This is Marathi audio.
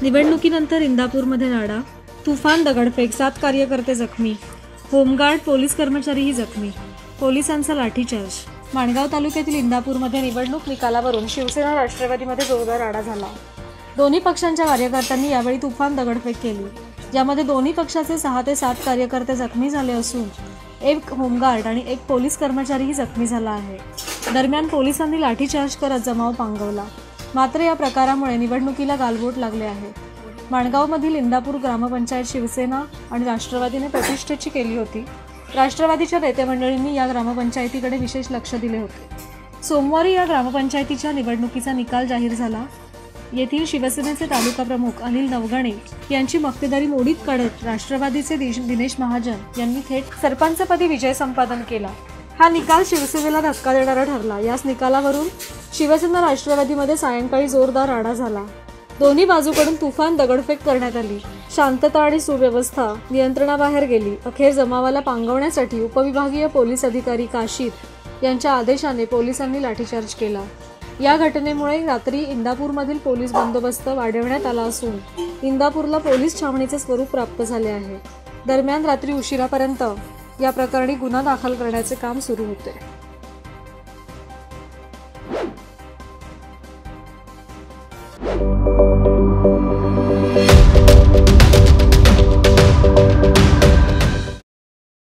निवडणुकीनंतर इंदापूरमध्ये राडा, तुफान दगडफेक, 7 कार्यकर्ते जखमी, होमगार्ड पोलीस कर्मचारीही जखमी, पोलिसांचा लाठीचार्ज। माणगाव तालुक्यातील इंदापूरमध्ये निवडणूक निकालावरून शिवसेना राष्ट्रवादीमध्ये जोरदार राडा झाला। दोन्ही पक्षांच्या कार्यकर्त्यांनी यावेळी तुफान दगडफेक केली, ज्यामध्ये दोन्ही पक्षाचे 6 ते 7 कार्यकर्ते जखमी झाले असून एक होमगार्ड आणि एक पोलीस कर्मचारीही जखमी झाला आहे। दरम्यान पोलिसांनी लाठीचार्ज करत जमाव पांगवला। मात्र या प्रकारामुळे निवडणुकीला गालबोट लागले आहे। माणगावमधील इंदापूर ग्रामपंचायत शिवसेना आणि राष्ट्रवादीने प्रतिष्ठेची केली होती। राष्ट्रवादीच्या नेते मंडळींनी या ग्रामपंचायतीकडे विशेष लक्ष दिले होते। सोमवारी या ग्रामपंचायतीच्या निवडणुकीचा निकाल जाहीर झाला। येथील शिवसेनेचे तालुका प्रमुख अनिल नवगणे यांची मक्तेदारी मोडीत काढत राष्ट्रवादीचे दिनेश महाजन यांनी थेट सरपंचपदी विजय संपादन केला। हा निकाल शिवसेनेला धक्का देणारा ठरला। याच निकालावरून शिवसेना राष्ट्रवादीमध्ये सायंकाळी जोरदार राडा झाला। दोन्ही बाजूकडून तुफान दगडफेक करण्यात आली। शांतता आणि सुव्यवस्था नियंत्रणाबाहेर गेली। अखेर जमावाला पांगवण्यासाठी उपविभागीय पोलीस अधिकारी काशीद यांच्या आदेशाने पोलिसांनी लाठीचार्ज केला। या घटनेमुळे रात्री इंदापूरमधील पोलीस बंदोबस्त वाढवण्यात आला असून इंदापूरला पोलीस छावणीचे स्वरूप प्राप्त झाले आहे। दरम्यान रात्री उशिरापर्यंत या प्रकरणी गुन्हा दाखल करण्याचे काम सुरू होते।